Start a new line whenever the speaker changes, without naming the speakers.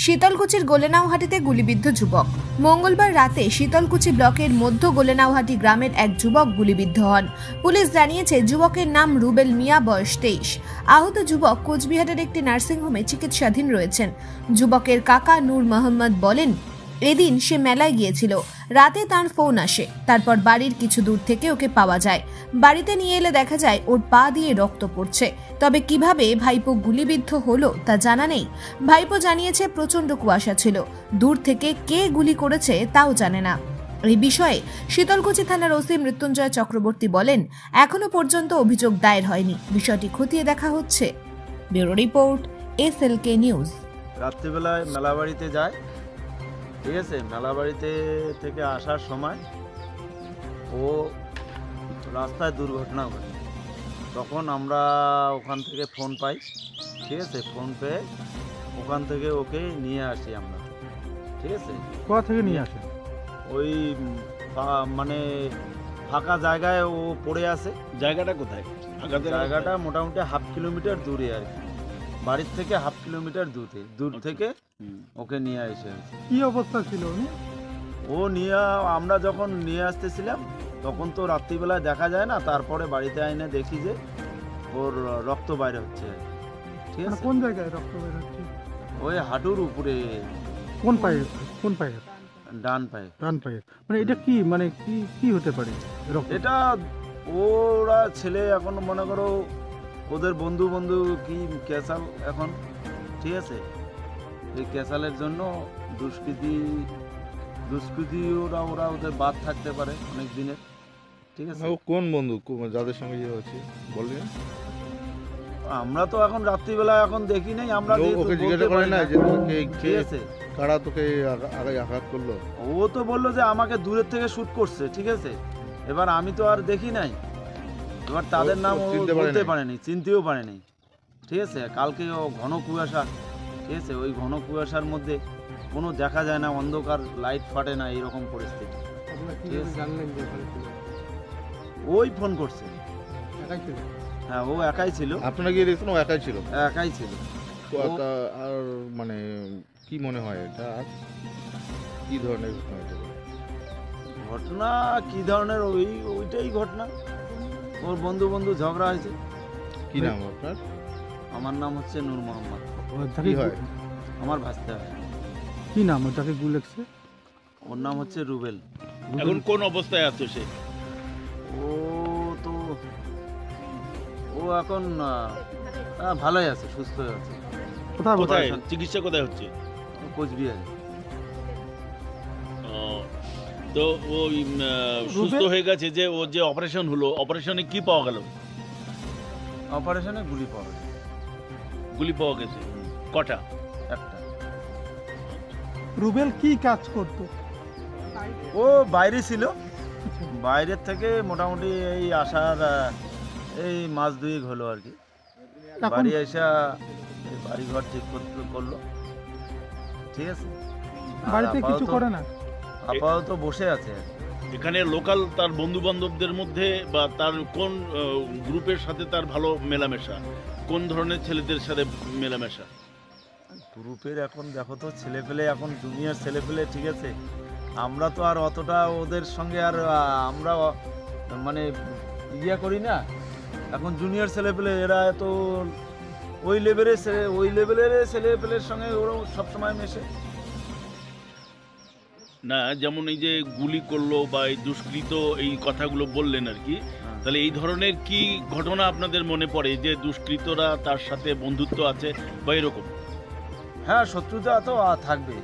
শীতলকুচির গোলেনাওহাটিতে গুলিবিদ্ধ যুবক। মঙ্গলবার রাতে শীতলকুচি ব্লকের মধ্য গোলেনাওহাটি গ্রামের এক যুবক গুলিবিদ্ধ হন। পুলিশ জানিয়েছে যুবকের নাম রুবেল মিয়া, বয়স 23। আহত যুবক কোচবিহারের একটি নার্সিংহোমে চিকিৎসাধীন রয়েছেন। যুবকের কাকা নূর মোহাম্মদ বলেন, এদিন সে মেলায় গিয়েছিল। রাতে তার ফোন আসে, তারপর বাড়ির কিছু দূর থেকে ওকে পাওয়া যায়। বাড়িতে নিয়ে এলে দেখা যায় ওর পা দিয়ে রক্ত পড়ছে। তবে কিভাবে ভাইপো গুলিবিদ্ধ হলো তা জানা নেই। ভাইপো জানিয়েছে প্রচন্ড কুয়াশা ছিল, দূর থেকে কে গুলি করেছে তাও জানে না। এই বিষয়ে শীতলকুচি থানার ওসি মৃত্যুঞ্জয় চক্রবর্তী বলেন, এখনো পর্যন্ত অভিযোগ দায়ের হয়নি, বিষয়টি খতিয়ে দেখা হচ্ছে। Bureau report, SLK news.
রাত্রিবেলায় মেলাবাড়িতে যায়, ঠিক আছে। মেলাবাড়িতে থেকে আসার সময় ও রাস্তায় দুর্ঘটনা ঘটে। তখন আমরা ওখান থেকে ফোন পাই, ঠিক আছে। ফোন পেয়ে ওখান থেকে ওকে নিয়ে আসি আমরা, ঠিক আছে।
কোথা থেকে নিয়ে আসেন?
ওই মানে ফাঁকা জায়গায় ও পড়ে আছে।
জায়গাটা কোথায়?
জায়গাটা মোটামুটি 1/2 কিলোমিটার দূরে আর কি, বাড়ির থেকে 1/2 কিলোমিটার দূর থেকে ওকে নিয়ে এসে।
কি অবস্থা ছিল উনি?
ও নিয়ে আমরা যখন নিয়ে আসতেছিলাম তখন তো রাত্রিবেলায় দেখা যায় না, তারপরে বাড়িতে আইনে দেখি যে ওর রক্ত বাইরে হচ্ছে, ঠিক আছে।
কোন জায়গায় রক্ত বের হচ্ছে?
ওই হাঁটুর উপরে।
কোন পায়ে? কোন পায়ে?
ডান পায়ে।
ডান পায়ে। মানে এটা কি, মানে কি হতে পারে
এটা? ওরা ছেলে এখন মনে করো ওদের বন্ধু কি ক্যাসাল এখন, ঠিক আছে। এই ক্যাসালের জন্য দুষ্কৃতি ওরা ওদের বাদ থাকতে পারে অনেক দিনের, ঠিক আছে।
কোন বন্ধু যাদের সঙ্গে ইয়ে হচ্ছে বললেন?
আমরা তো এখন রাত্রিবেলা এখন দেখি নাই, আমরা
ওকে জিজ্ঞাসা করেন না যে
ঠিক আছে
কারা তোকে আগে আঘাত করলো?
ও তো বললো যে আমাকে দূরের থেকে শুট করছে, ঠিক আছে। এবার আমি তো আর দেখি নাই, এবার তাদের নাম ও বলতে পারেনি, চিনতেও পারেনি, ঠিক আছে। কালকে ও ঘন কুয়াশা, ঠিক আছে। ওই ঘন কুয়াশার মধ্যে কোনো দেখা যায় না, অন্ধকার, লাইট ফাটে না, এইরকম পরিস্থিতি। ওই ফোন করছে। হ্যাঁ, ও একাই ছিল।
আপনারা গিয়ে দেখছেন? ও একাই ছিল?
একাই ছিল।
আর মানে কি মনে হয় এটা কি ধরনের
ঘটনা? কি ধরনের? ওইটাই ঘটনা। ওর বন্ধু ঝগড়া হয়েছে।
কি নাম আপনার?
আমার নাম হচ্ছে নূর মোহাম্মদ।
কি হয়?
আমার ভাসতে হয়।
কি নাম ওটাকে গুলি লাগছে?
ওর নাম হচ্ছে রুবেল।
এখন কোন অবস্থায় আছে সে?
ও এখন ভালোই আছে, সুস্থ হয়ে আছে।
কোথায় চিকিৎসা কোথায় হচ্ছে?
কোচবিহারে।
তো ওই সুস্থ হয়ে গেছে যে ও যে অপারেশন হলো, অপারেশনে কি পাওয়া গেল?
অপারেশনে গুলি পাওয়া গেছে।
গুলি পাওয়া গেছে কটা?
একটা।
রুবেল কি কাজ করতো?
ও বাইরে ছিল, বাইরের থেকে মোটামুটি এই আসার এই মাস 2 হলো আর কি। বাড়ি এসে বাড়িঘর ঠিক করলো, ঠিক আছে।
বাড়িতে কিছু করে না,
আপাতত বসে আছে।
এখানে লোকাল তার বন্ধু বান্ধবদের মধ্যে বা তার কোন গ্রুপের সাথে তার ভালো মেলামেশা? কোন ধরনের ছেলেদের সাথে মেলামেশা?
গ্রুপের এখন দেখো তো, ছেলেপেলে এখন জুনিয়র ছেলেপেলে, ঠিক আছে। আমরা তো আর অতটা ওদের সঙ্গে আর আমরা মানে ইয়া করি না। এখন জুনিয়র ছেলেপেলে, এরা তো ওই লেভেলের ছেলেপেলের সঙ্গে ওরা সবসময় মেশে
না। যেমন এই যে গুলি করলো বা এই দুষ্কৃত, এই কথাগুলো বললেন আর কি, তাহলে এই ধরনের কি ঘটনা আপনাদের মনে পড়ে যে দুষ্কৃতরা তার সাথে বন্ধুত্ব আছে বা এরকম?
হ্যাঁ, শত্রুতা তো থাকবে।